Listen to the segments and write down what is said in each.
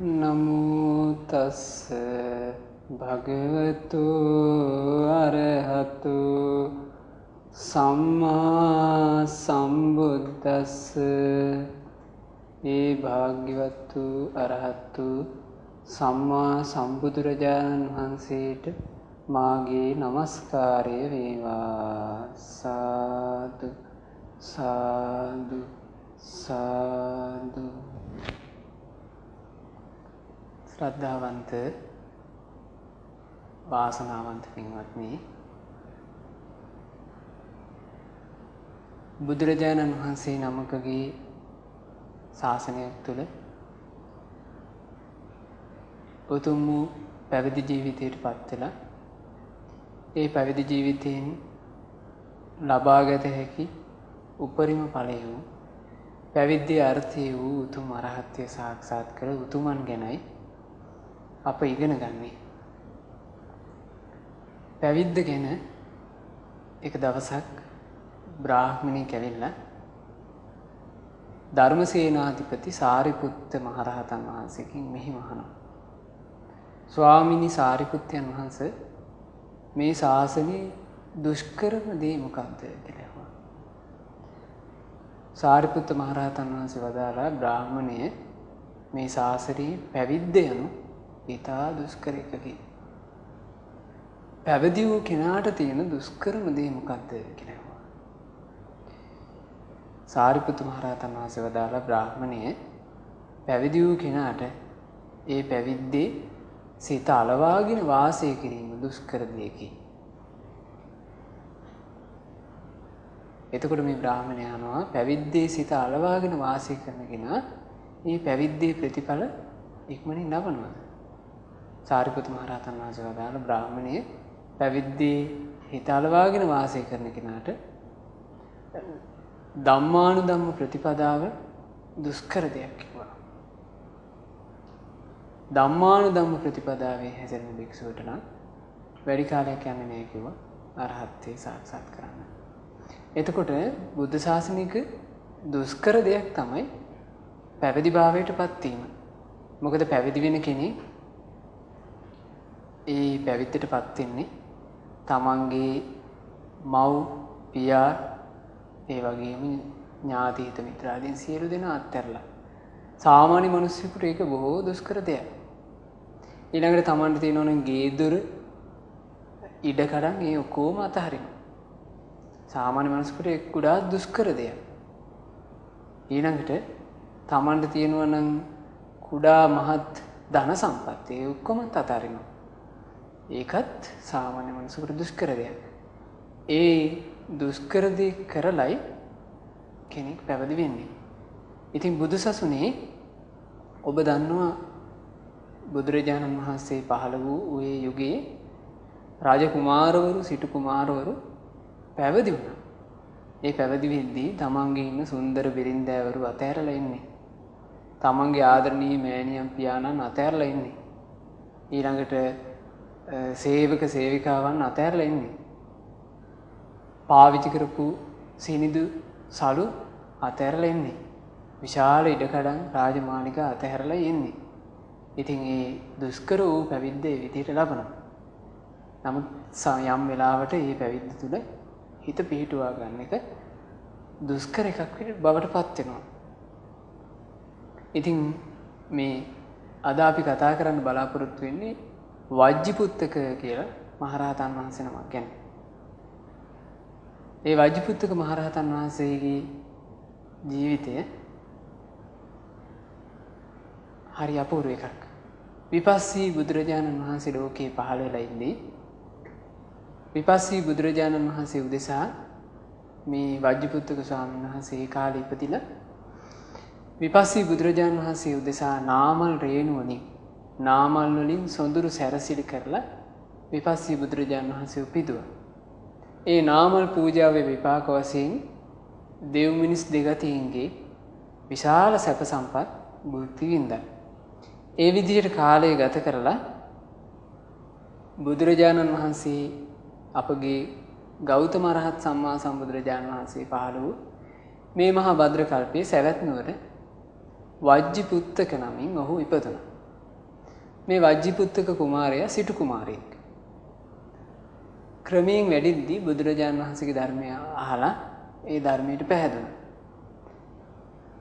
නමෝ තස්ස භගවතු අරහතු සම්මා සම්බුද්දස්ස. ඒ භාග්‍යවතු අරහතු සම්මා සම්බුදුරජාණන් වහන්සේට මාගේ නමස්කාරය වේවා. සාදු සාදු සාදු. ශ්‍රද්ධාවන්ත වාසනාවන්ත පින්වත්නි, බුදුරජාණන් වහන්සේ නමකගේ ශාසනයක් තුළ උතුම් වූ පැවිදි ජීවිතයට පත් වෙලා ඒ පැවිදි ජීවිතයෙන් ලබාගත හැකි උපරිම ඵලය වූ පැවිද්දේ අර්ථය වූ උතුම් අරහත්ත්වය සාක්ෂාත් කර උතුමන් ගැනයි අප ඉගෙන ගන්නේ. පැවිද්ද ගැන එක දවසක් බ්‍රාහ්මණයෙක් ඇවිල්ලා ධර්මසේනාධිපති සාරිපුත්ත මහරහතන් වහන්සේගෙන් මෙහෙම අහනවා. ස්වාමීනි සාරිපුත්තයන් වහන්සේ, මේ ශාසනයේ දුෂ්කරම දේ මොකක්ද කියලා අහනවා. සාරිපුත්ත මහරහතන් වහන්සේ වදාළා, බ්‍රාහ්මණය, මේ ශාසනයේ පැවිද්ද යනු ඉතා දුෂ්කර එකකි. පැවිදි වූ කෙනාට තියෙන දුෂ්කරම දේ මොකක්ද කියලා අහනවා. සාරිපුත්ත මහරහතන් වහන්සේ වදාළා, බ්‍රාහ්මණය, පැවිදි වූ කෙනාට ඒ පැවිද්දේ සිත අලවාගෙන වාසය කිරීම දුෂ්කර දෙයකි. එතකොට මේ බ්‍රාහ්මණය අහනවා, පැවිද්දේ සිත අලවාගෙන වාසය කරන කෙනා මේ පැවිද්දේ ප්‍රතිඵල ඉක්මනින් ලබනවාද? සාරිපුත්ත මහරහතන් වහන්සේ වදාළ, බ්‍රාහ්මණය, පැවිද්දේ හිත අලවාගෙන වාසය කරන කෙනාට ධම්මානුධම්ම ප්‍රතිපදාව දුෂ්කර දෙයක් කිව්වා. ධම්මානුධම්ම ප්‍රතිපදාවේ හැසිරෙන භික්ෂුවට නම් වැඩි කාලයක් යන්නේ නැහැ කිව්වා අරහත්ත්වේ සාක්ෂාත් කරන්න. එතකොට බුද්ධ ශාසනික දුෂ්කර දෙයක් තමයි පැවිදි භාවයට පත් වීම. මොකද පැවිදි වෙන කෙනෙක් ඒ පැවිද්දට පත් වෙන්නේ තමන්ගේ මව්, පියා, ඒ වගේම ඥාති හිත මිත්‍රාදීන් සියලු දෙනා අත්හැරලා. සාමාන්‍ය මිනිස්සුන්ට ඒක බොහෝ දුෂ්කර දෙයක්. ඊළඟට තමන්ට තියෙනවා නම් ගේ දොර, ඉඩකඩම්, ඒ ඔක්කොම අතහරිනවා. සාමාන්‍ය මිනිස්සුන්ට ඒක ගොඩාක් දුෂ්කර දෙයක්. ඊළඟට තමන්ට තියෙනවා නම් කුඩා මහත් ධන සම්පත්, ඒ ඔක්කොම අතහරිනවා. ඒකත් සාමාන්‍ය මිනිස්සුන්ට දුෂ්කර දෙයක්. ඒ දුෂ්කර දේ කරලයි කෙනෙක් පැවිදි වෙන්නේ. ඉතින් බුදු සසුනේ ඔබ දන්නවා, බුදුරජාණන් වහන්සේ පහළ වූ ඒ යුගයේ රාජ කුමාරවරු, සිටු කුමාරවරු පැවිදි වුණා. ඒ පැවිදි වෙද්දී තමන්ගේ ඉන්න සුන්දර බිරින්දෑවරු අතහැරලා ඉන්නේ. තමන්ගේ ආදරණීය මෑණියන් පියාණන් අතහැරලා ඉන්නේ. ඊළඟට සේවක සේවිකාවන් අතහැරලා ඉන්නේ. පාවිච්චි කරපු සිනිදු සලු අතහැරලා ඉන්නේ. විශාල ඉඩකඩම්, රාජමාලිගා අතහැරලා ඉන්නේ. ඉතින් ඒ දුෂ්කර වූ පැවිද්ද ඒ විදිහට ලබනවා. නමුත් යම් වෙලාවට මේ පැවිද්ද තුල හිත පිහිටුවා ගන්න එක දුෂ්කර එකක් බවට පත් වෙනවා. ඉතින් මේ අද අපි කතා කරන්න බලාපොරොත්තු වෙන්නේ වජ්ජිපුත්තක කියලා මහරහතන් වහන්සේ නමක් ගැන. ඒ වජ්ජිපුත්තක මහරහතන් වහන්සේගේ ජීවිතය හරි අපූර්ව එකක්. විපස්සී බුදුරජාණන් වහන්සේ ලෝකේ පහළ වෙලා ඉඳී විපස්සී බුදුරජාණන් වහන්සේ උදෙසා මේ වජ්ජිපුත්තක ස්වාමීන් වහන්සේ ඒ කාලේ ඉපදිලා විපස්සී බුදුරජාණන් වහන්සේ උදෙසා නාමල් රේණු වලින්, නාමල් වලින් සොඳුරු සැරසිලි කරලා විපස්සී බුදුරජාණන් වහන්සේ උපිදුවා. ඒ නාමල් පූජාවේ විපාක වශයෙන් දෙව් මිනිස් දෙගතියින්ගේ විශාල සැප සම්පත් භුක්ති විඳා. ඒ විදිහට කාලය ගත කරලා බුදුරජාණන් වහන්සේ අපගේ ගෞතම රහත් සම්මා සම්බුදුරජාණන් වහන්සේ පහළ වූ මේ මහා භද්‍ර කල්පයේ සවැත් නුවර වජ්ජිපුත්තක නමින් ඔහු ඉපදුණා. මේ වජ්ජිපුත්තක කුමාරයා සිටු කුමාරයෙක්. ක්‍රමයෙන් වැඩිද්දී බුදුරජාණන් වහන්සේගේ ධර්මය අහලා ඒ ධර්මයට පැහැදුණා.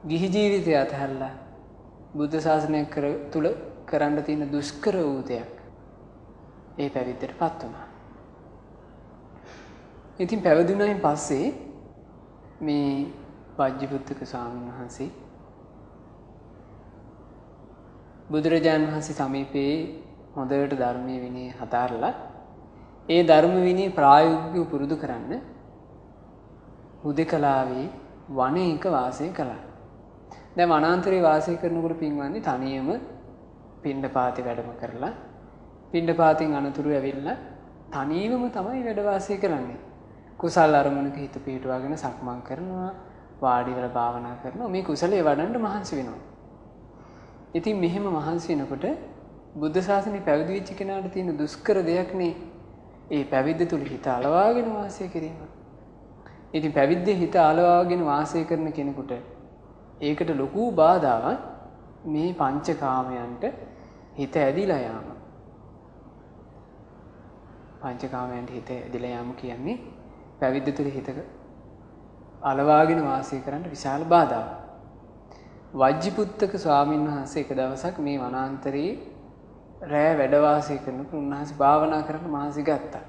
ගිහි ජීවිතය අතහැරලා බුද්ධ ශාසනය තුල කරන්න තියෙන දුෂ්කර වූ දෙයක් ඒ පැවිද්දටපත් වුණා. ඉතින් පැවිදුණායින් පස්සේ මේ වජ්ජිපුත්තක ස්වාමීන් වහන්සේ බුදුරජාණන් වහන්සේ සමීපයේ හොඳට ධර්මයේ විනය හදාරලා ඒ ධර්ම විනය ප්‍රායෝගිකව පුරුදු කරන්න හුදෙකලාවේ වනයේක වාසය කළා. දැන් වනාන්තරේ වාසය කරනකොට පින්වන්නේ තනියම පිණ්ඩපාතේ වැඩම කරලා පිණ්ඩපාතෙන් අනතුරු ඇවිල්ලා තනියම තමයි වැඩ වාසය කරන්නේ. කුසල් අරමුණක හිත පිහිටුවාගෙන සක්මන් කරනවා, වාඩි වෙලා භාවනා කරනවා. මේ කුසලයේ වඩන්න මහන්සි වෙනවා. ඉතින් මෙහෙම මහන්සි වෙනකොට බුද්ධ ශාසනය පැවිදි වෙච්ච කෙනාට තියෙන දුෂ්කර දෙයක් නේ ඒ පැවිද්ද තුල හිත අලවාගෙන වාසය කිරීම. ඉතින් පැවිද්දේ හිත අලවාගෙන වාසය කරන කෙනෙකුට ඒකට ලොකු බාධාවක් මේ පංචකාමයන්ට හිත ඇදිලා යාම. පංචකාමයන්ට හිත ඇදිලා යාම කියන්නේ පැවිද්ද තුල හිත අලවාගෙන වාසය කරන්න විශාල බාධාවක්. වජ්ජිපුත්තක ස්වාමීන් වහන්සේ එක දවසක් මේ වනාන්තරයේ රෑ වැඩ වාසය කරනකොට උන්වහන්සේ භාවනා කරන්න මහන්සි ගත්තා.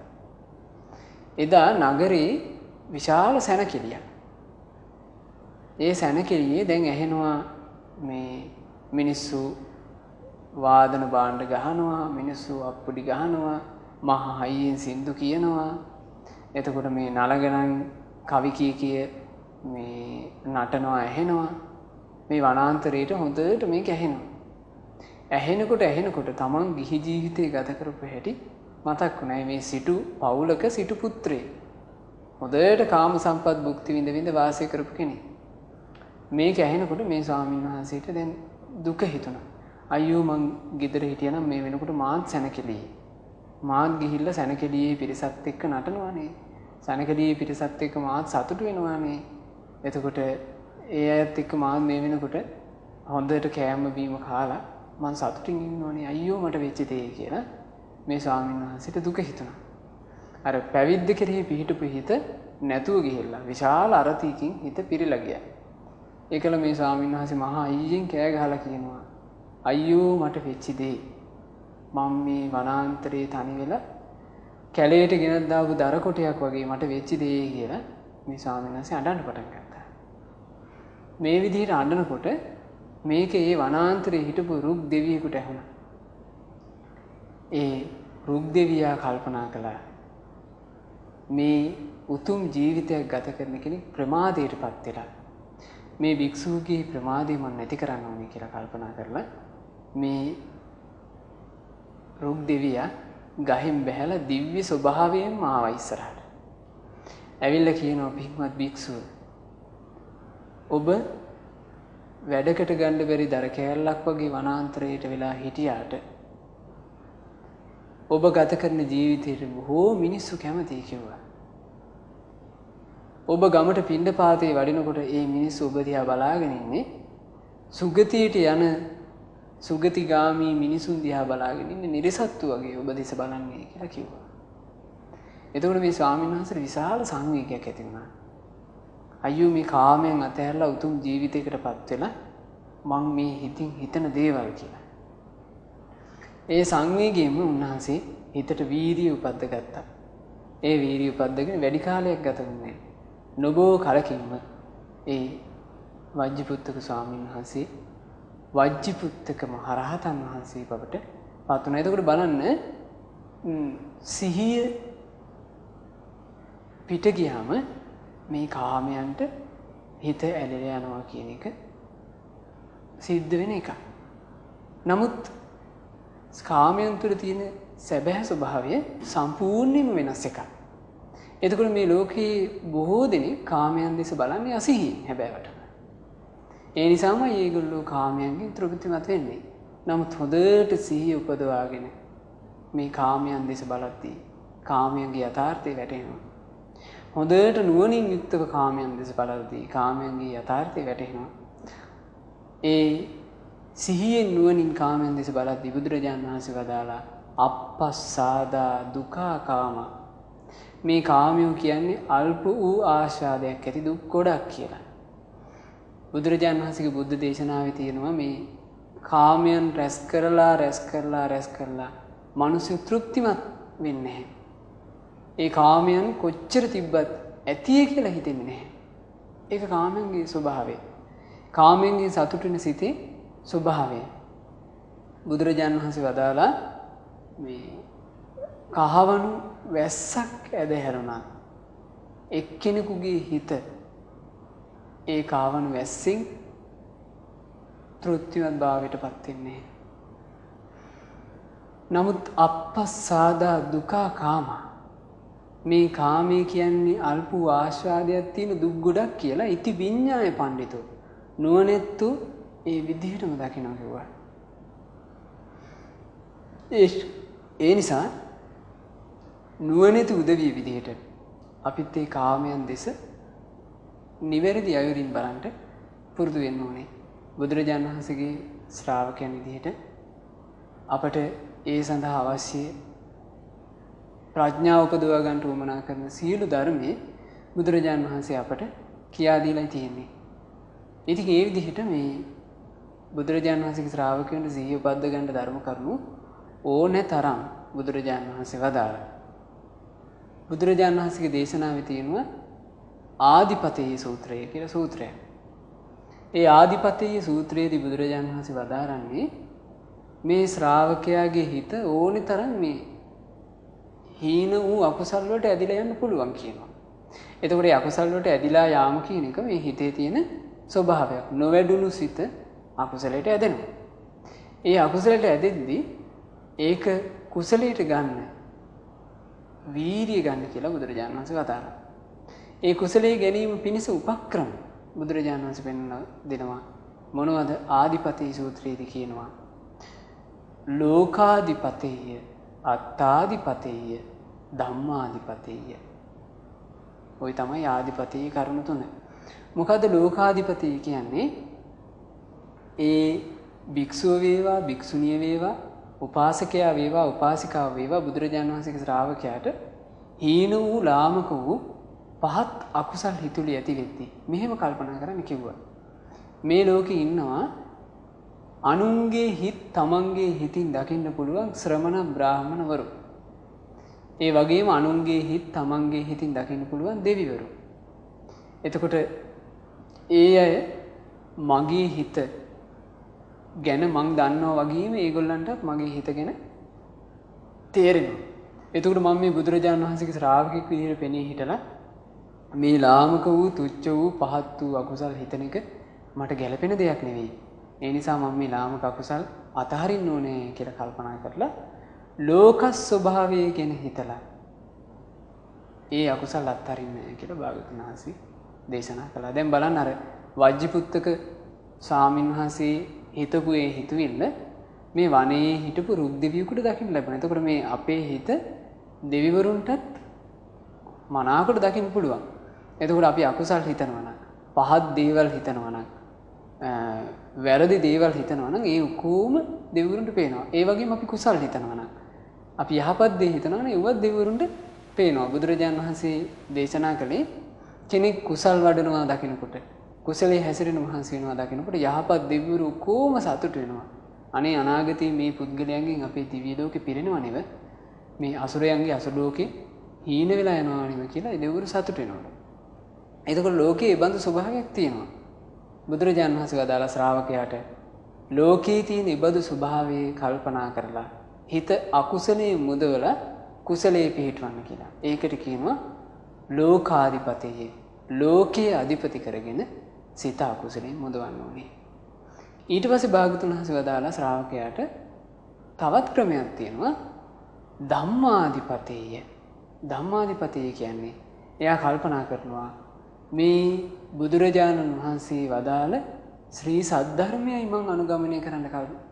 එදා නගරේ විශාල සැනකෙළියක්. ඒ සැනකෙළියේ දැන් ඇහෙනවා මේ මිනිස්සු වාදන භාණ්ඩ ගහනවා, මිනිස්සු අප්පුඩි ගහනවා, මහ හයියෙන් සින්දු කියනවා. එතකොට මේ නලගණන් කවි කිය මේ නටනවා ඇහෙනවා. මේ වනාන්තරයට හොඳට මේක ඇහෙනවා. ඇහෙනකොට තමන් ගිහි ජීවිතේ ගත කරපු හැටි මතක් වුණා. මේ සිටු පවුලක සිටු පුත්‍රයෙක්. හොඳට කාම සම්පත් භුක්ති විඳ වාසය කරපු කෙනෙක්. මේක ඇහෙනකොට මේ ස්වාමීන් වහන්සේට දැන් දුක හිතුණා. අයියෝ මං ගෙදර හිටියනම් මේ වෙනකොට මාත් සැනකෙළියේ. මාත් ගිහිල්ලා සැනකෙළියේ පිරිසත් එක්ක නටනවානේ. සැනකෙළියේ පිරිසත් එක්ක මාත් සතුටු වෙනවානේ. එතකොට ඒ අයත් එක්ක මාත් මේ වෙනකොට හොඳට කෑම බීම කාලා මං සතුටින් ඉන්නවනේ. අයියෝ මට වෙච්ච දේ කියලා මේ ස්වාමීන් වහන්සේට දුක හිතුණා. අර පැවිද්ද කෙරෙහි පිහිටපු හිත නැතුව ගිහිල්ලා විශාල අරතියකින් හිත පිරීලා ගියා. ඒකල මේ ස්වාමීන් වහන්සේ මහා අයියෙන් කෑ ගහලා කියනවා අයියෝ මට වෙච්ච දේ මම මේ වනාන්තරේ තනි වෙලා කැලේට ගෙනත් දාපු දර කොටයක් වගේ මට වෙච්ච දේ කියලා මේ ස්වාමීන් වහන්සේ අඬන්න පටන් ගත්තා. මේ විදිහට අඬනකොට මේකේ ඒ වනාන්තරේ හිටපු රුක් දෙවියෙකුට ඇහුණා. ඒ රුක් දෙවියා කල්පනා කළා මේ උතුම් ජීවිතයක් ගත කරන කෙනෙක් ප්‍රමාදයටපත් වෙලා මේ භික්ෂුවගේ ප්‍රමාදය මම නැති කරන්න ඕනේ කියලා කල්පනා කරලා මේ රුක් දෙවියා ගහෙන් බැහැලා දිව්‍ය ස්වභාවයෙන්ම ආවා ඉස්සරහට. ඇවිල්ලා කියනවා පින්වත් භික්ෂුව ඔබ වැඩකට ගන්න බැරි දර කෑල්ලක් වගේ වනාන්තරයට වෙලා හිටියාට ඔබ ගත කරන ජීවිතයට බොහෝ මිනිස්සු කැමතියි කිව්වා. ඔබ ගමට පිණ්ඩපාතේ වඩිනකොට ඒ මිනිස්සු ඔබ දිහා බලාගෙන ඉන්නේ සුගතියට යන සුගතිගාමී මිනිසුන් දිහා බලාගෙන ඉන්නේ නිර්සත්තු වගේ ඔබ දිහා බලන්නේ කියලා කිව්වා. එතකොට මේ ස්වාමීන් වහන්සේට විශාල සංවේගයක් ඇති වුණා. අයියෝ මේ කාමයෙන් අතහැරලා උතුම් ජීවිතයකටපත් වෙලා මං මේ හිතින් හිතන දේවල් කියලා. ඒ සංවේගයෙන්ම උන්වහන්සේ හිතට වීරිය උපද්දගත්තා. ඒ වීරිය උපද්දගෙන වැඩි කාලයක් ගත වුණේ. නොබෝ කලකින්ම ඒ වජ්ජිපුත්තක ස්වාමීන් වහන්සේ වජ්ජිපුත්තක මහරහතන් වහන්සේ බවට පත් වුණා. එතකොට බලන්න සිහිය පිට ගියාම මේ කාමයන්ට හිත ඇලෙලා යනවා කියන එක සිද්ධ වෙන එකක්. නමුත් කාමයන් තුළ තියෙන සැබෑ ස්වභාවය සම්පූර්ණයෙන්ම වෙනස් එකක්. එතකොට මේ ලෝකේ බොහෝ දෙනෙක් කාමයන් දෙස බලන්නේ අසිහියෙන් හැබෑවට. ඒ නිසාම මේගොල්ලෝ කාමයන්ගෙන් තෘප්තිමත් වෙන්නේ. නමුත් හොඳට සිහිය උපදවාගෙන මේ කාමයන් දෙස බලද්දී කාමයන්ගේ යථාර්ථය වැටහෙනවා. හොඳට නුවණින් යුක්තව කාමයන් දෙස බලද්දී කාමයන්ගේ යථාර්ථය වැටහෙනවා. ඒ සිහියෙන් නුවණින් කාමයන් දෙස බලද්දී බුදුරජාණන් වහන්සේ වදාලා අපස්සාදා දුකා කාම. මේ කාමයෝ කියන්නේ අල්ප වූ ආශාදයක් ඇති දුක් ගොඩක් කියලා. බුදුරජාණන් වහන්සේගේ බුද්ධ දේශනාවේ තියෙනවා මේ කාමයන් රැස් කරලා මිනිස්සු තෘප්තිමත් වෙන්නේ නැහැ. ඒ කාමයන් කොච්චර තිබ්බත් ඇතිය කියලා හිතෙන්නේ නැහැ. ඒක කාමයන්ගේ ස්වභාවය. කාමයන්ගේ සතුටු වෙන සිතේ ස්වභාවය. බුදුරජාණන් වහන්සේ වදාලා මේ කහවණු වැස්සක් ඇදහැරුණා. එක්කෙනෙකුගේ හිත ඒ කහවණු වැස්සෙන් තෘප්තිමත් භාවයට පත් වෙන්නේ. නමුත් අපස්සාදා දුකා කාම. මේ කාමයේ කියන්නේ අල්ප ආශාදයක් තියෙන දුක් ගොඩක් කියලා ඉති විඤ්ඤාය පඬිතු නුවණැත්තු ඒ විදිහටම දකිනවා කිව්වා. ඒ නිසා නුවණැති උදවිය විදිහට අපිත් ඒ කාමයන් දෙස නිවැරදි අයුරින් බලන්න පුරුදු වෙන්න ඕනේ. බුදුරජාණන් වහන්සේගේ ශ්‍රාවකයන් විදිහට අපට ඒ සඳහා අවශ්‍ය ප්‍රඥාව උපදවා ගන්නට උවමනා කරන සියලු ධර්මයේ බුදුරජාණන් වහන්සේ අපට කියා දීලා තියෙන්නේ. ඉතින් ඒ විදිහට මේ බුදුරජාණන් වහන්සේගේ ශ්‍රාවකයන්ට සිහිය උපද්ද ගන්න ධර්ම කරුණු ඕනෑ තරම් බුදුරජාණන් වහන්සේ වදාළා. බුදුරජාණන් වහන්සේගේ දේශනාවේ තියෙනවා ආදිපතේය සූත්‍රය කියලා සූත්‍රයක්. ඒ ආදිපතේය සූත්‍රයේදී බුදුරජාණන් වහන්සේ වදාරන්නේ මේ ශ්‍රාවකයාගේ හිත ඕනි තරම් මේ හීන වූ අකුසල් වලට ඇදිලා යන්න පුළුවන් කියනවා. එතකොට මේ අකුසල් වලට ඇදිලා යාම කියන එක මේ හිතේ තියෙන ස්වභාවයක්. නොවැඩුණු සිත අකුසලයට ඇදෙනවා. ඒ අකුසලයට ඇදෙද්දී ඒක කුසලයට ගන්න වීරිය ගන්න කියලා බුදුරජාණන් වහන්සේ වදාළා. ඒ කුසලයේ ගැනීම පිණිස උපක්‍රම බුදුරජාණන් වහන්සේ පෙන්වලා දෙනවා. මොනවද? ආදිපතේ සූත්‍රයේදී කියනවා ලෝකාදිපතේය අත්තාදිපතේය ධම්මාදිපතේය. ওই තමයි ආදිපතේ කරුණු තුන. මොකද්ද ලෝකාදිපතේ කියන්නේ? ඒ භික්ෂුව වේවා භික්ෂුණිය වේවා උපාසකයා වේවා උපාසිකාව වේවා බුදුරජාණන් වහන්සේගේ ශ්‍රාවකයාට හීන වූ ලාමක වූ පහත් අකුසල් හිතුලි ඇති වෙද්දී මෙහෙම කල්පනා කරන්න කිව්වා. මේ ලෝකේ ඉන්නවා අනුන්ගේ හිත් තමන්ගේ හිතින් දකින්න පුළුවන් ශ්‍රමණ බ්‍රාහමණවරු. ඒ වගේම අනුන්ගේ හිත් තමන්ගේ හිතින් දකින්න පුළුවන් දෙවිවරු. එතකොට ඒ අය මගේ හිත ගැන මං දන්නවා වගේම ඒගොල්ලන්ටත් මගේ හිත ගැන තේරෙනවා. එතකොට මම මේ බුදුරජාණන් වහන්සේගේ ශ්‍රාවකෙක් විදිහට පෙනී හිටලා මේ ලාමක වූ තුච්ච වූ පහත් වූ අකුසල් හිතන එක මට ගැළපෙන දෙයක් නෙවෙයි. ඒ නිසා මම මේ ලාමක අකුසල් අතහරින්න ඕනේ කියලා කල්පනා කරලා ලෝක ස්වභාවය ගැන හිතලා ඒ අකුසල් අත්හරින්න කියලා භාගතුන් වහන්සේ දේශනා කළා. දැන් බලන්න අර වජ්ජිපුත්තක ස්වාමීන් වහන්සේ හිතපු ඒ හිතවිල්ල මේ වනයේ හිටපු රුක් දෙවියෙකුට දකින්න ලැබුණා. එතකොට මේ අපේ හිත දෙවිවරුන්ටත් මනාවකට දකින්න පුළුවන්. එතකොට අපි අකුසල් හිතනවා නම්, පහත් දේවල් හිතනවා නම්, වැරදි දේවල් හිතනවා නම් ඒ ඔක්කොම දෙවිවරුන්ට පේනවා. ඒ වගේම අපි කුසල් හිතනවා නම්, අපි යහපත් දේ හිතනවා නම් ඒවත් දෙවිවරුන්ට පේනවා. බුදුරජාණන් වහන්සේ දේශනා කළේ කෙනෙක් කුසල් වඩනවා දකිනකොට, කුසලයේ හැසිරෙන මහන්සි වෙනවා දකිනකොට යහපත් දෙවිවරු කොහොම සතුට වෙනවා. අනේ අනාගතයේ මේ පුද්ගලයන්ගෙන් අපේ දිව්‍ය ලෝකෙ පිරෙනව නෙව මේ අසුරයන්ගේ අසුර ලෝකෙ හීන වෙලා යනවා නෙව කියලා ඒ දෙවිවරු සතුට වෙනවා. එතකොට ලෝකයේ ඒ බඳු ස්වභාවයක් තියෙනවා. බුදුරජාණන් වහන්සේ වදාළ ශ්‍රාවකයාට ලෝකයේ තියෙන ඒ බඳු ස්වභාවයේ කල්පනා කරලා හිත අකුසලයේ මුදවලා කුසලයේ පිහිටවන්න කියලා. ඒකට කියනවා ලෝකාධිපතේ. ලෝකයේ අධිපති කරගෙන සිත අකුසලයෙන් මුදවන්න ඕනේ. ඊට පස්සේ භාගතුන් වහන්සේ වදාලා ශ්‍රාවකයාට තවත් ක්‍රමයක් තියෙනවා ධම්මාධිපතේය. ධම්මාධිපතේය කියන්නේ එයා කල්පනා කරනවා මේ බුදුරජාණන් වහන්සේ වදාළ ශ්‍රී සද්ධර්මයයි මං අනුගමනය කරන්න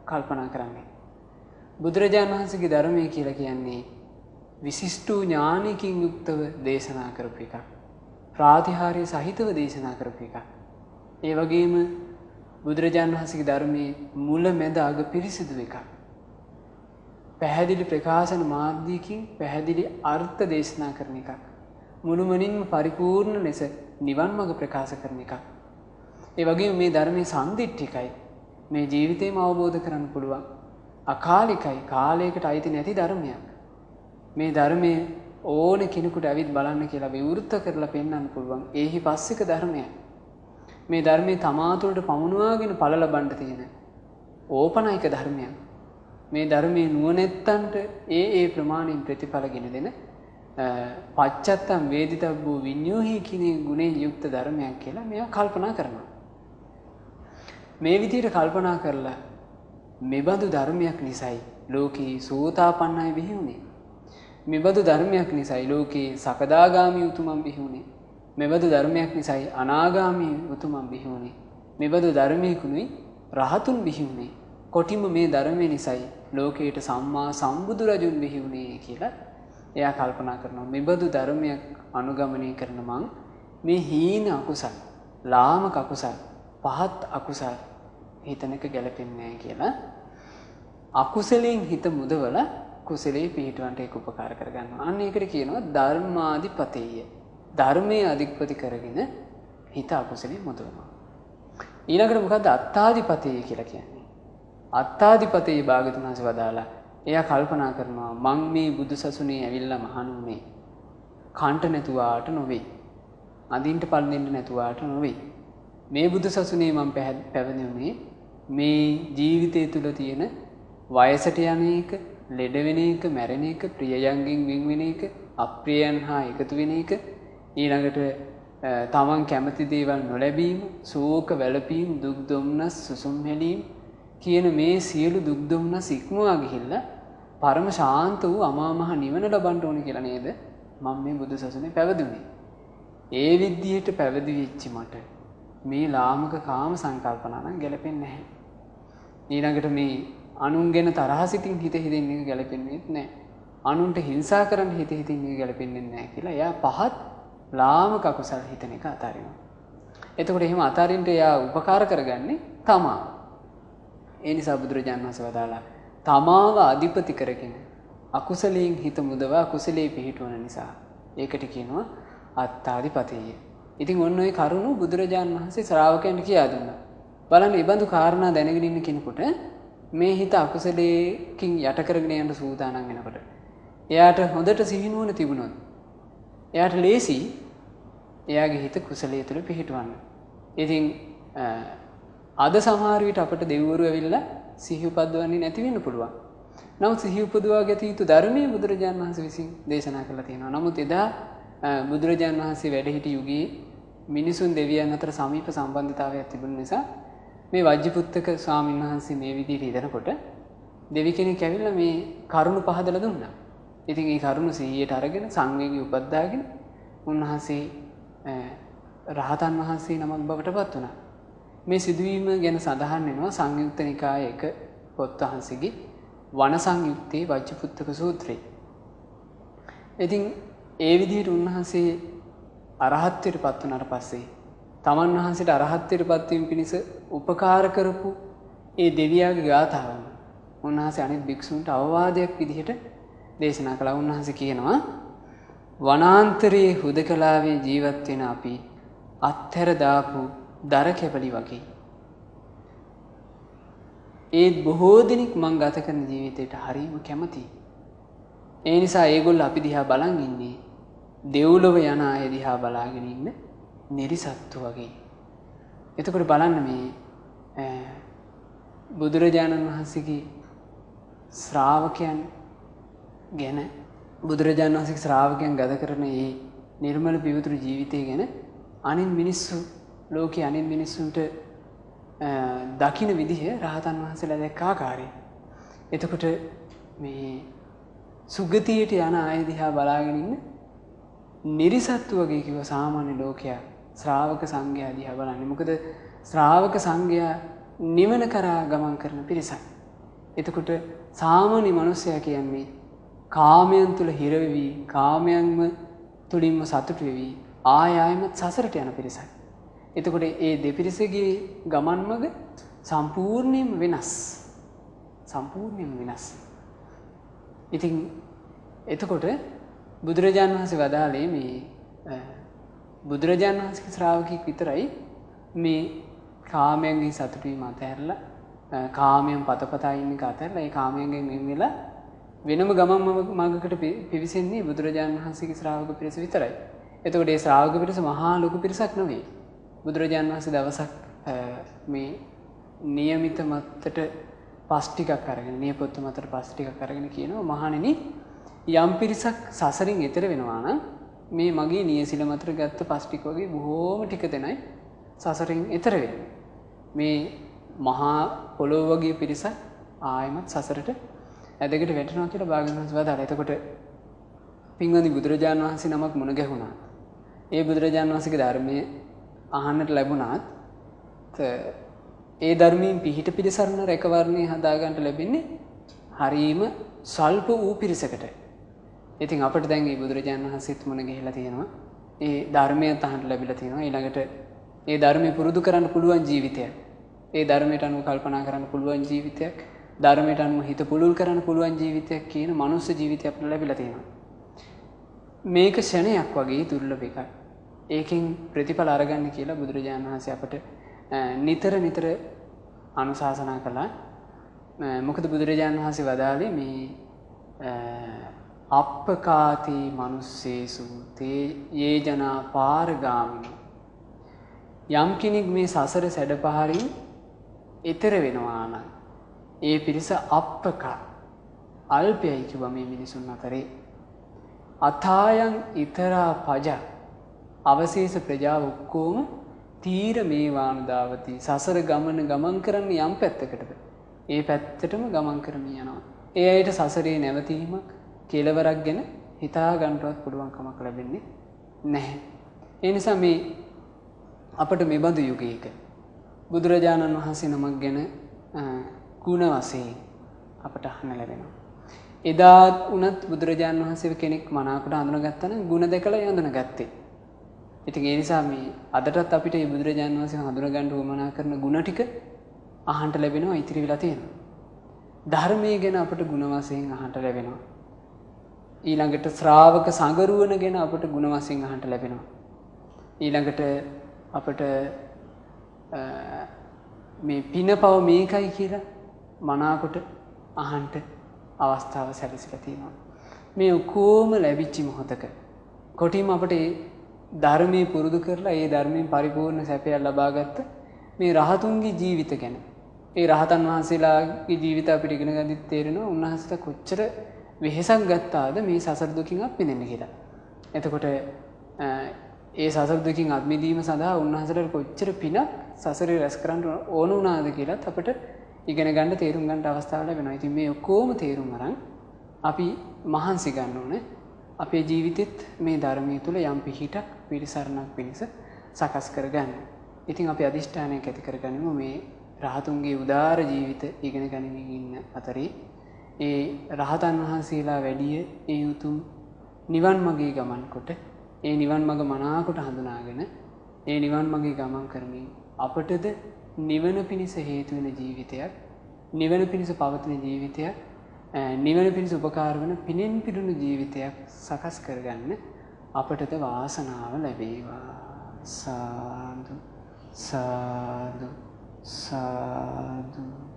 කල්පනා කරන්නේ. බුදුරජාණන් වහන්සේගේ ධර්මය කියලා කියන්නේ විශිෂ්ට ඥානකින් යුක්තව දේශනා කරපු එකක්. ප්‍රාතිහාර්ය සහිතව දේශනා කරපු එකක්. ඒ වගේම බුදුරජාණන් වහන්සේගේ ධර්මයේ මුල මැද අග පිරිසිදු එකක්. පැහැදිලි ප්‍රකාශන මාධ්‍යකින් පැහැදිලි අර්ථ දේශනා කරන එකක්. මුළුමනින්ම පරිපූර්ණ ලෙස නිවන් මඟ ප්‍රකාශ කරන එකක්. ඒ වගේම මේ ධර්මයේ සම්දිට්ඨිකයි. මේ ජීවිතේම අවබෝධ කරගන්න පුළුවන්. අකාලිකයි, කාලයකට අයිති නැති ධර්මයක්. මේ ධර්මයේ ඕන කෙනෙකුට ඇවිත් බලන්න කියලා විවෘත කරලා පෙන්වන්න පුළුවන්. ඒහි පස්සික ධර්මයක්. මේ ධර්මයේ තමා තුළට පමුණවාගෙන ඵල ලබන්න තියෙන ඕපනයික ධර්මයක්. මේ ධර්මයේ නුවණැත්තන්ට ඒ ප්‍රමාණයෙන් ප්‍රතිඵල ගෙන දෙන පච්චත්තම් වේදිතබ්බෝ විඤ්ඤෝහි කියන ගුණයෙන් යුක්ත ධර්මයක් කියලා මෙයා කල්පනා කරනවා. මේ විදිහට කල්පනා කරලා මෙබඳු ධර්මයක් නිසායි ලෝකේ සෝතාපන්නයි බිහි වුනේ. මෙබඳු ධර්මයක් නිසායි ලෝකේ සකදාගාමි උතුමන් බිහි වුනේ. මෙබඳු ධර්මයක් නිසායි අනාගාමි උතුමන් බිහි වුනේ. මෙබඳු ධර්මයකුනුයි රහතුන් බිහි වුනේ. කොටිම මේ ධර්මය නිසායි ලෝකයට සම්මා සම්බුදු රජුන් බිහි වුනේ කියලා එයා කල්පනා කරනවා. මෙබඳු ධර්මයක් අනුගමනය කරන මං මේ හීන අකුසල්, ලාමක අකුසල්, පහත් අකුසල් හිතනක ගැලපෙන්නේ නැහැ කියලා අකුසලයෙන් හිත මුදවලා කුසලයේ පිහිටවන්ට ඒක උපකාර කරගන්නවා. අන්න ඒකට කියනවා ධර්මාධිපතේය. ධර්මයේ අධිපති කරගෙන හිත අකුසලයෙන් මුදවනවා. ඊළඟට මොකද්ද අත්තාධිපතේය කියලා කියන්නේ? අත්තාධිපතේය භාගතුන් වහන්සේ වදාලා එයා කල්පනා කරනවා මං මේ බුදුසසුනේ ඇවිල්ලා මහණුනේ කන්ට නැතුවාට නොවේ. අඳින්ට පල්ලෙන්න නැතුවාට නොවේ. මේ බුදුසසුනේ මම පැවිදුනේ මේ ජීවිතය තුළ තියෙන වයසට යන එක, ලෙඩ වෙන එක, මැරෙන එක, ප්‍රියයන්ගෙන් වෙන් වෙන එක, අප්‍රියයන් හා එකතු වෙන එක, ඊළඟට තමන් කැමති දේවල් නොලැබීම, ශෝක වැළපීම්, දුක් දුම්නස්, සුසුම් හැලීම් කියන මේ සියලු දුක් දුම්නස් ඉක්මවා ගිහිල්ලා පරම ශාන්ත වූ අමා මහ නිවන ලබන්න ඕනේ කියලා නේද මම මේ බුදුසසුනේ පැවිදුනේ. ඒ විදිහට පැවිදි වෙච්ච මට මේ ලාමක කාම සංකල්පනා නම් ගැලපෙන්නේ නැහැ. ඊළඟට මේ අනුන් ගැන තරහ සිතින් හිත හිතින් එක ගැලපෙන්නේ නැහැ. අනුන්ට හිංසා කරන්න හිත හිතින් එක ගැලපෙන්නේ නැහැ කියලා එයා පහත් ලාමක අකුසල් හිතන එක අතාරිනවා. එතකොට එහෙම අතාරින්න එයා උපකාර කරගන්නේ තමා. ඒ නිසා බුදුරජාණන් වහන්සේ වදාලා තමාව අධිපති කරගෙන අකුසලයෙන් හිත මුදවා කුසලයේ පිහිටවන නිසා ඒකට කියනවා අත්තාධිපතේය. ඉතින් ඔන්න ඔය කරුණු බුදුරජාණන් වහන්සේ ශ්‍රාවකයන්ට කියා දුන්නා. බලන්න මේ බඳු කාරණා දැනගෙන ඉන්න කෙනෙකුට මේ හිත අකුසලයෙන් යට කරගෙන යන්න සූදානම් වෙනකොට එයාට හොඳට සිහිනුවන තිබුණොත් එයාට ලේසි එයාගේ හිත කුසලයේ තුල පිහිටවන්න. ඉතින් අද සමහර විට අපට දෙවිවරු ඇවිල්ලා සිහි උපද්දවන්නේ නැති වෙන්න පුළුවන්. නමුත් සිහි උපදවා ගත යුතු ධර්මයේ බුදුරජාණන් වහන්සේ විසින් දේශනා කළා තියෙනවා. නමුත් එදා බුදුරජාණන් වහන්සේ වැඩ සිටි යුගයේ මිනිසුන් දෙවියන් අතර සමීප සම්බන්ධතාවයක් තිබුණ නිසා මේ වජ්ජිපුත්තක ස්වාමීන් වහන්සේ මේ විදිහට ඉදනකොට දෙවි කෙනෙක් ඇවිල්ලා මේ කරුණ පහදලා දුන්නා. ඉතින් ඒ කරුණ සිහියට අරගෙන සංවේගී උපද්දාගෙන උන්වහන්සේ රහතන් වහන්සේ නමක් බවට පත් වුණා. මේ සිදුවීම ගැන සඳහන් වෙනවා සංයුක්ත නිකායේ එක පොත් වහන්සේගේ වන සංයුත්තේ වජ්ජිපුත්තක සූත්‍රය. ඉතින් ඒ විදිහට උන්වහන්සේ අරහත්ත්වයට පත් වුණාට පස්සේ තමන් වහන්සේට අරහත්ත්වයට පත්වීම පිණිස උපකාර කරපු ඒ දෙවියාගේ ගාථාවන් උන්වහන්සේ අනිත් භික්ෂුන්ට අවවාදයක් විදිහට දේශනා කළා. උන්වහන්සේ කියනවා වනාන්තරයේ හුදකලාවේ ජීවත් වෙන අපි අත්හැර දාපු දර කැබලි වගේ. ඒත් බොහෝ දිනක් මං ගත කරන ජීවිතයට හරියම කැමතියි. ඒ නිසා ඒගොල්ලෝ අපි දිහා බලන් ඉන්නේ දෙව්ලොව යන අය දිහා බලාගෙන ඉන්න නිරිසත්තු වගේ. එතකොට බලන්න මේ බුදුරජාණන් වහන්සේගේ ශ්‍රාවකයන් ගැන බුදුරජාණන් වහන්සේගේ ශ්‍රාවකයන් ගත කරන මේ නිර්මල පිවිතුරු ජීවිතය ගැන අනිත් මිනිස්සු ලෝකයේ අනිත් මිනිස්සුන්ට දකින්න විදිහ රහතන් වහන්සේලා දැක්ක ආකාරය. එතකොට මේ සුගතියට යන අය දිහා බලාගෙන ඉන්න නිරිසත්තු වගේ කිව්ව සාමාන්‍ය ලෝකයා ශ්‍රාවක සංඝයා දිහා බලන්නේ. මොකද ශ්‍රාවක සංඝයා නිවන කරා ගමන් කරන පිරිසක්. එතකොට සාමාන්‍ය මිනිසයා කියන්නේ කාමයන් තුල හිර වෙවි, කාමයන්ම තුලින්ම සතුටු වෙවි, ආයෙමත් සසරට යන පිරිසක්. එතකොට ඒ දෙපිරිසගේ ගමන් මඟ සම්පූර්ණයෙන්ම වෙනස්. සම්පූර්ණයෙන්ම වෙනස්. ඉතින් එතකොට බුදුරජාණන් වහන්සේ වදාළේ මේ බුදුරජාණන් වහන්සේගේ ශ්‍රාවකෙක් විතරයි මේ කාමයන්ගෙන් සතුටු වීම අතහැරලා කාමයන් පතපතා ඉන්න එක අතහැරලා ඒ කාමයන්ගෙන් වෙන් වෙලා වෙනම ගමන් මඟකට පිවිසෙන්නේ බුදුරජාණන් වහන්සේගේ ශ්‍රාවක පිරිස විතරයි. එතකොට ඒ ශ්‍රාවක පිරිස මහා ලොකු පිරිසක් නෙවෙයි. බුදුරජාණන් වහන්සේ දවසක් මේ નિયમિત මතට පස් ටිකක් අරගෙන නියපොත්ත මතට පස් ටිකක් අරගෙන කියනවා මහණෙනි යම් පිරිසක් සසරින් එතර වෙනවා නම් මේ මගේ නියසිල මතට ගත්ත පස් ටික වගේ බොහෝම ටික දෙනයි සසරින් එතර වෙන්නේ. මේ මහා පොළොව වගේ පිරිසක් ආයමත් සසරට ඇදගෙන වැටෙනවා කියලා භාග්‍යවතුන් වහන්සේ වදාළා. එතකොට පින්වන්දි බුදුරජාණන් වහන්සේ නමක් මුණ ගැහුණා. ඒ බුදුරජාණන් වහන්සේගේ ධර්මයේ අහන්නට ලැබුණාත් ඒ ධර්මයෙන් පිහිට පිළිසරණ රැකවරණේ හදාගන්න ලැබෙන්නේ හරීම සල්ප වූ පිරිසකට. ඉතින් අපිට දැන් මේ බුදුරජාණන් වහන්සේත් මුණ ගැහිලා තියෙනවා. ඒ ධර්මයට අහන්න ලැබිලා තියෙනවා. ඊළඟට ඒ ධර්මයේ පුරුදු කරන්න පුළුවන් ජීවිතයක්. ඒ ධර්මයට අනුව කල්පනා කරන්න පුළුවන් ජීවිතයක්. ධර්මයට අනුව හිත පුළුල් කරන්න පුළුවන් ජීවිතයක් කියන මනුස්ස ජීවිතයක් අපිට ලැබිලා තියෙනවා. මේක ෂණයක් වගේ දුර්ලභ එකක්. ඒකෙන් ප්‍රතිඵල අරගන්න කියලා බුදුරජාණන් වහන්සේ අපට නිතර නිතර අනුශාසනා කළා. මොකද බුදුරජාණන් වහන්සේ වදාළේ මේ අප්පකාතී මනුස්සේසු තේ යේ ජනා පාරගාමිනෝ යම් කෙනෙක් මේ සසර සැඩපහරින් ඈතර වෙනවා නම් ඒ පිරිස අප්පක අල්පයයි කිව්වා මේ මිනිසුන් අතරේ. අථායන් ඊතරා පජ අවශේෂ ප්‍රජාව ඔක්කොම තීර මේවානුදාවති සසර ගමන් කරන්නේ යම් පැත්තකටද ඒ පැත්තටම ගමන් කරමින් යනවා. ඒ අයට සසරේ නැවතීමක් කෙලවරක් ගැන හිතා ගන්නවත් පුළුවන් කමක් ලැබෙන්නේ නැහැ. ඒ නිසා මේ අපට මේ බඳු යුගයක බුදුරජාණන් වහන්සේ නමක් ගැන ගුණ වශයෙන් අපට අහන්න ලැබෙනවා. එදා උනත් බුදුරජාණන් වහන්සේ කෙනෙක් මනාවකට හඳුනාගත්තා නම් ගුණ දැකලා හඳුනාගත්තේ. ඉතින් ඒ නිසා මේ අදටත් අපිට මේ බුදුරජාණන් වහන්සේ හඳුනා ගන්න උවමනා කරන ගුණ ටික අහන්න ලැබෙනවා ඉතිරි වෙලා තියෙනවා. ධර්මයේ ගැන අපට ගුණ වශයෙන් අහන්න ලැබෙනවා. ඊළඟට ශ්‍රාවක සංගරුවන ගැන අපට ගුණ වශයෙන් අහන්න ලැබෙනවා. ඊළඟට අපට මේ පිනපව මේකයි කියලා මනාකොට අහන්න අවස්ථාව සැලසීලා තියෙනවා. මේ ඔක්කොම ලැබිච්ච මොහොතක කොටිම අපට ධර්මයේ පුරුදු කරලා ඒ ධර්මයෙන් පරිපූර්ණ සැපය ලබාගත්ත මේ රහතුන්ගේ ජීවිත ගැන ඒ රහතන් වහන්සේලාගේ ජීවිත අපිට ඉගෙන ගන්නත් තේරෙනවා උන්වහන්සේලා කොච්චර වෙහෙසක් ගත්තාද මේ සසර දුකින් අත් මිදෙන්න කියලා. එතකොට ඒ සසර දුකින් අත් මිදීම සඳහා උන්වහන්සේලාට කොච්චර පිනක් සසරේ රැස් කරන්න ඕන වුණාද කියලාත් අපිට ඉගෙන ගන්න තේරුම් ගන්න අවස්ථාව ලැබෙනවා. ඉතින් මේ ඔක්කොම තේරුම් අරන් අපි මහන්සි ගන්න ඕනේ. අපේ ජීවිතෙත් මේ ධර්මයේ තුල යම් පිහිටක් පිළිසරණක් පිණිස සකස් කරගන්න. ඉතින් අපි අදිෂ්ඨානයක් ඇති කරගනිමු මේ රහතුන්ගේ උදාාර ජීවිත ඉගෙන ගනිමින් ඉන්න අතරේ ඒ රහතන් වහන්සේලා වැඩිය ඒ උතුම් නිවන් මාගේ ගමන් කොට ඒ නිවන් මඟ මනාකොට හඳුනාගෙන ඒ නිවන් මාගේ ගමන් කරමින් අපටද නිවන පිණිස හේතු වෙන ජීවිතයක් නිවන පිණිස පවතින ජීවිතයක් නිවන පිණිස උපකාර වන පිනෙන් පිරුණු ජීවිතයක් සකස් කරගන්න අපටද වාසනාව ලැබේවා. සාදු සාදු සාදු